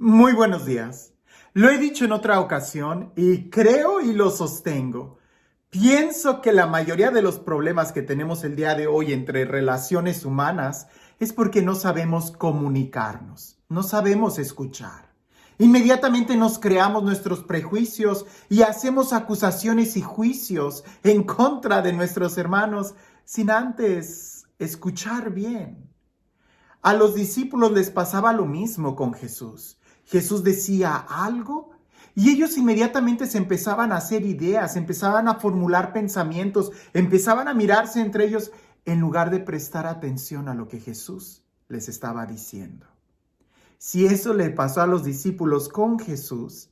Muy buenos días. Lo he dicho en otra ocasión y creo y lo sostengo. Pienso que la mayoría de los problemas que tenemos el día de hoy entre relaciones humanas es porque no sabemos comunicarnos, no sabemos escuchar. Inmediatamente nos creamos nuestros prejuicios y hacemos acusaciones y juicios en contra de nuestros hermanos sin antes escuchar bien. A los discípulos les pasaba lo mismo con Jesús. Jesús decía algo y ellos inmediatamente se empezaban a hacer ideas, empezaban a formular pensamientos, empezaban a mirarse entre ellos en lugar de prestar atención a lo que Jesús les estaba diciendo. Si eso le pasó a los discípulos con Jesús,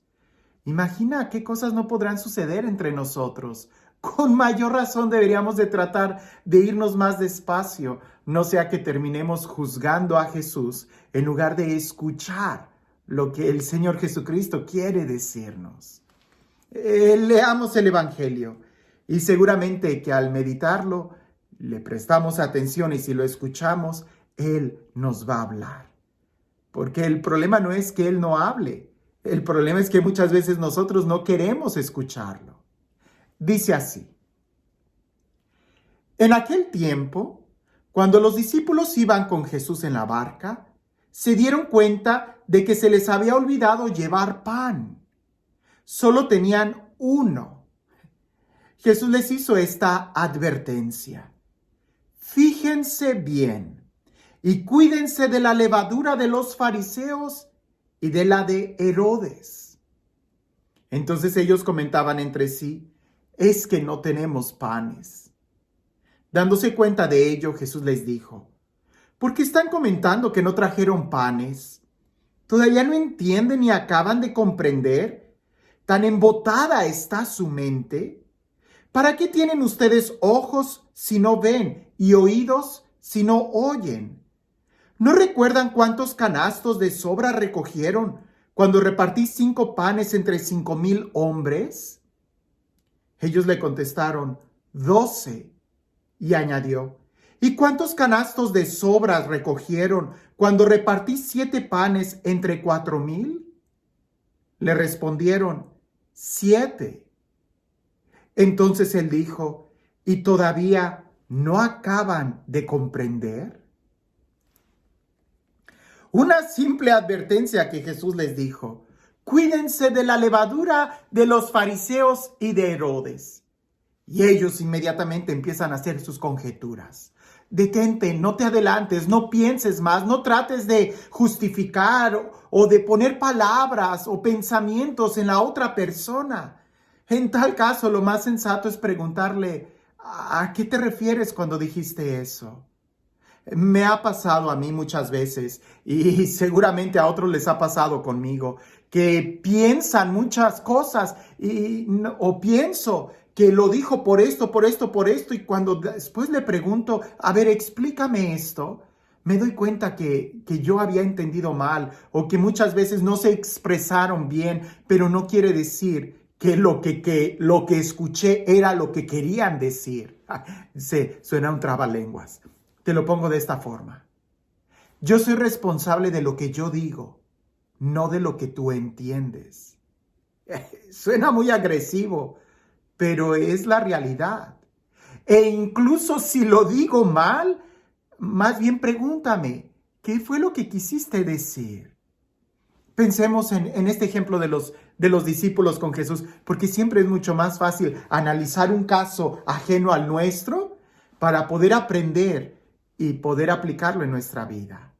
imagina qué cosas no podrán suceder entre nosotros. Con mayor razón deberíamos de tratar de irnos más despacio, no sea que terminemos juzgando a Jesús en lugar de escuchar lo que el Señor Jesucristo quiere decirnos. Leamos el Evangelio y seguramente que al meditarlo le prestamos atención y si lo escuchamos, Él nos va a hablar. Porque el problema no es que Él no hable, el problema es que muchas veces nosotros no queremos escucharlo. Dice así: en aquel tiempo, cuando los discípulos iban con Jesús en la barca, se dieron cuenta de que se les había olvidado llevar pan. Solo tenían uno. Jesús les hizo esta advertencia: fíjense bien y cuídense de la levadura de los fariseos y de la de Herodes. Entonces ellos comentaban entre sí: es que no tenemos panes. Dándose cuenta de ello, Jesús les dijo: ¿por qué están comentando que no trajeron panes? ¿Todavía no entienden ni acaban de comprender? ¿Tan embotada está su mente? ¿Para qué tienen ustedes ojos si no ven y oídos si no oyen? ¿No recuerdan cuántos canastos de sobra recogieron cuando repartí 5 panes entre 5,000 hombres? Ellos le contestaron: 12. Y añadió: ¿y cuántos canastos de sobras recogieron cuando repartí 7 panes entre 4,000? Le respondieron: 7. Entonces él dijo: ¿y todavía no acaban de comprender? Una simple advertencia que Jesús les dijo: cuídense de la levadura de los fariseos y de Herodes. Y ellos inmediatamente empiezan a hacer sus conjeturas. Detente, no te adelantes, no pienses más, no trates de justificar o de poner palabras o pensamientos en la otra persona. En tal caso, lo más sensato es preguntarle: ¿a qué te refieres cuando dijiste eso? Me ha pasado a mí muchas veces y seguramente a otros les ha pasado conmigo, que piensan muchas cosas o pienso que lo dijo por esto, y cuando después le pregunto: a ver, explícame esto, me doy cuenta que yo había entendido mal o que muchas veces no se expresaron bien, pero no quiere decir que lo que escuché era lo que querían decir. Suena un trabalenguas. Te lo pongo de esta forma: yo soy responsable de lo que yo digo, no de lo que tú entiendes. Suena muy agresivo, pero es la realidad. E incluso si lo digo mal, más bien pregúntame: ¿qué fue lo que quisiste decir? Pensemos en este ejemplo de los discípulos con Jesús, porque siempre es mucho más fácil analizar un caso ajeno al nuestro para poder aprender y poder aplicarlo en nuestra vida.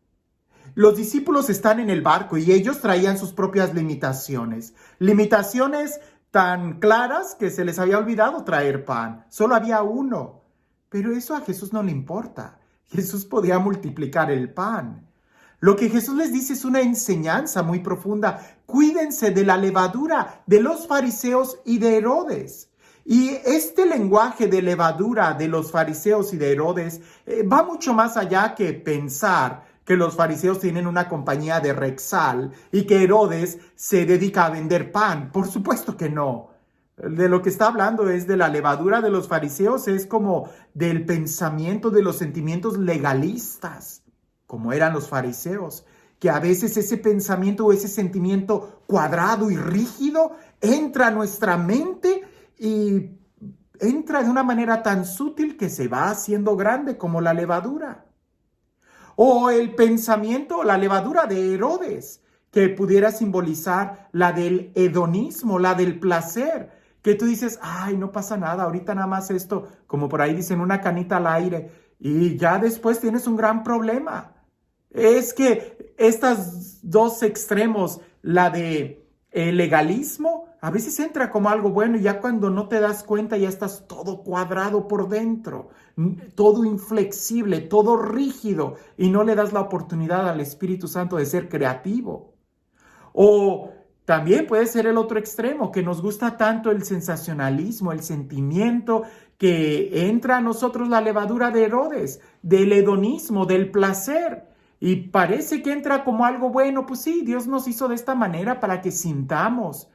Los discípulos están en el barco y ellos traían sus propias limitaciones. Limitaciones tan claras que se les había olvidado traer pan. Solo había uno. Pero eso a Jesús no le importa. Jesús podía multiplicar el pan. Lo que Jesús les dice es una enseñanza muy profunda. Cuídense de la levadura de los fariseos y de Herodes. Y este lenguaje de levadura de los fariseos y de Herodes va mucho más allá que pensar que los fariseos tienen una compañía de Rexall y que Herodes se dedica a vender pan. Por supuesto que no. De lo que está hablando es de la levadura de los fariseos, es como del pensamiento, de los sentimientos legalistas, como eran los fariseos. que a veces ese pensamiento o ese sentimiento cuadrado y rígido entra a nuestra mente y entra de una manera tan sutil que se va haciendo grande como la levadura. O el pensamiento, la levadura de Herodes, que pudiera simbolizar la del hedonismo, la del placer, que tú dices, ay, no pasa nada, ahorita nada más esto, como por ahí dicen, una canita al aire, y ya después tienes un gran problema. Es que estos dos extremos, la de legalismo, a veces entra como algo bueno y ya cuando no te das cuenta ya estás todo cuadrado por dentro, todo inflexible, todo rígido y no le das la oportunidad al Espíritu Santo de ser creativo. O también puede ser el otro extremo, que nos gusta tanto el sensacionalismo, el sentimiento, que entra a nosotros la levadura de Herodes, del hedonismo, del placer. Y parece que entra como algo bueno, pues sí, Dios nos hizo de esta manera para que sintamos.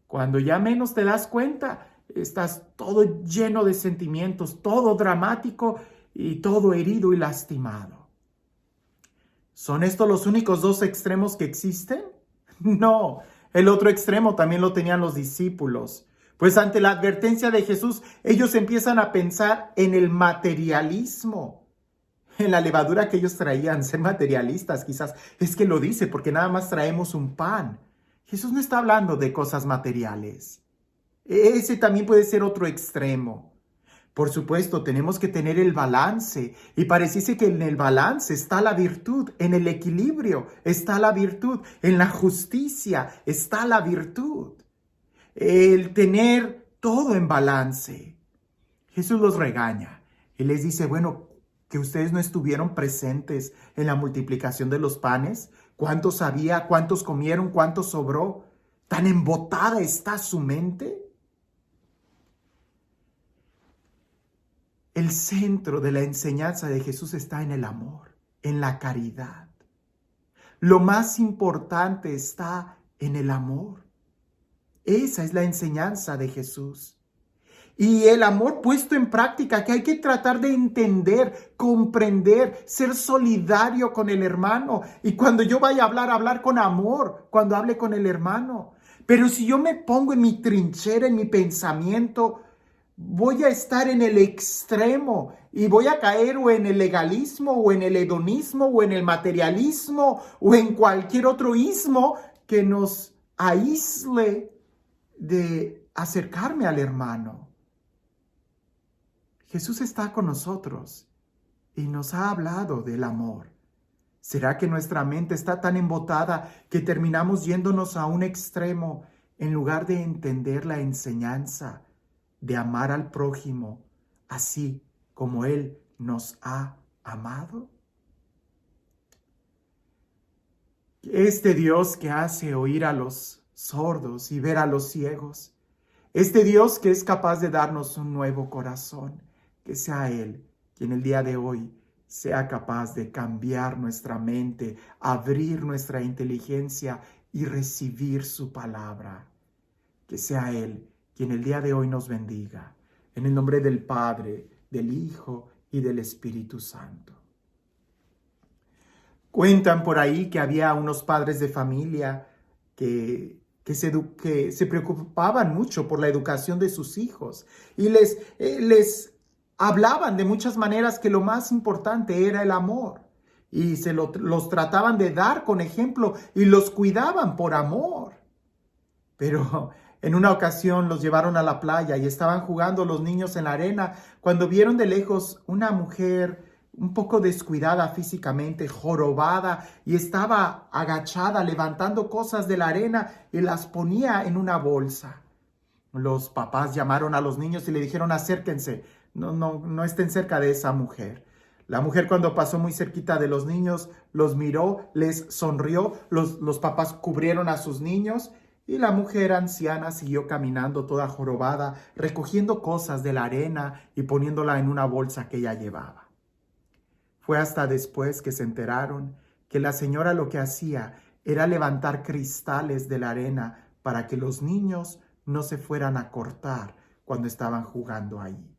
Cuando ya menos te das cuenta, estás todo lleno de sentimientos, todo dramático y todo herido y lastimado. ¿Son estos los únicos dos extremos que existen? No, el otro extremo también lo tenían los discípulos. Pues ante la advertencia de Jesús, ellos empiezan a pensar en el materialismo, en la levadura que ellos traían, ser materialistas quizás. Es que lo dice porque nada más traemos un pan. Jesús no está hablando de cosas materiales. Ese también puede ser otro extremo. Por supuesto, tenemos que tener el balance y pareciese que en el balance está la virtud, en el equilibrio está la virtud, en la justicia está la virtud. El tener todo en balance. Jesús los regaña y les dice, bueno, que ustedes no estuvieron presentes en la multiplicación de los panes. ¿Cuántos había? ¿Cuántos comieron? ¿Cuánto sobró? ¿Tan embotada está su mente? El centro de la enseñanza de Jesús está en el amor, en la caridad. Lo más importante está en el amor. Esa es la enseñanza de Jesús. Y el amor puesto en práctica, que hay que tratar de entender, comprender, ser solidario con el hermano. Y cuando yo vaya a hablar con amor, cuando hable con el hermano. Pero si yo me pongo en mi trinchera, en mi pensamiento, voy a estar en el extremo y voy a caer o en el legalismo o en el hedonismo o en el materialismo o en cualquier otro ismo que nos aísle de acercarme al hermano. Jesús está con nosotros y nos ha hablado del amor. ¿Será que nuestra mente está tan embotada que terminamos yéndonos a un extremo en lugar de entender la enseñanza de amar al prójimo así como Él nos ha amado? Este Dios que hace oír a los sordos y ver a los ciegos, este Dios que es capaz de darnos un nuevo corazón, que sea Él quien el día de hoy sea capaz de cambiar nuestra mente, abrir nuestra inteligencia y recibir su palabra. Que sea Él quien el día de hoy nos bendiga. En el nombre del Padre, del Hijo y del Espíritu Santo. Cuentan por ahí que había unos padres de familia que se preocupaban mucho por la educación de sus hijos y les hablaban de muchas maneras que lo más importante era el amor y los trataban de dar con ejemplo y los cuidaban por amor. Pero en una ocasión los llevaron a la playa y estaban jugando los niños en la arena cuando vieron de lejos una mujer un poco descuidada físicamente, jorobada, y estaba agachada levantando cosas de la arena y las ponía en una bolsa. Los papás llamaron a los niños y le dijeron, acérquense, no estén cerca de esa mujer. La mujer, cuando pasó muy cerquita de los niños, los miró, les sonrió, los papás cubrieron a sus niños y la mujer anciana siguió caminando toda jorobada, recogiendo cosas de la arena y poniéndola en una bolsa que ella llevaba. Fue hasta después que se enteraron que la señora lo que hacía era levantar cristales de la arena para que los niños no se fueran a cortar cuando estaban jugando ahí.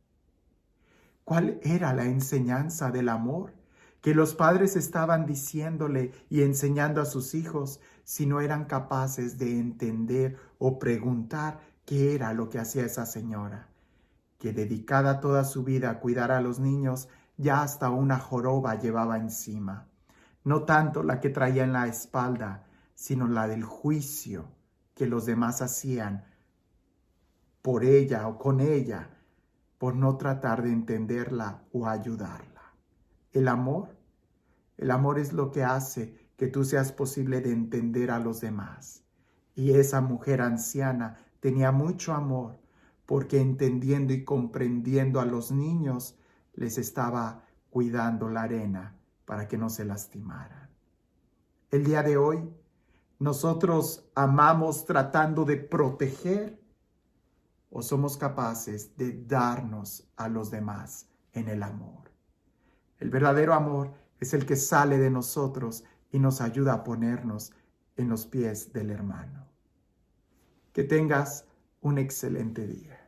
¿Cuál era la enseñanza del amor? que los padres estaban diciéndole y enseñando a sus hijos si no eran capaces de entender o preguntar qué era lo que hacía esa señora, que dedicada toda su vida a cuidar a los niños, ya hasta una joroba llevaba encima. No tanto la que traía en la espalda, sino la del juicio que los demás hacían por ella o con ella, por no tratar de entenderla o ayudarla. El amor es lo que hace que tú seas posible de entender a los demás. Y esa mujer anciana tenía mucho amor porque entendiendo y comprendiendo a los niños, les estaba cuidando la arena para que no se lastimaran. El día de hoy, nosotros amamos tratando de proteger o somos capaces de darnos a los demás en el amor. El verdadero amor es el que sale de nosotros y nos ayuda a ponernos en los pies del hermano. Que tengas un excelente día.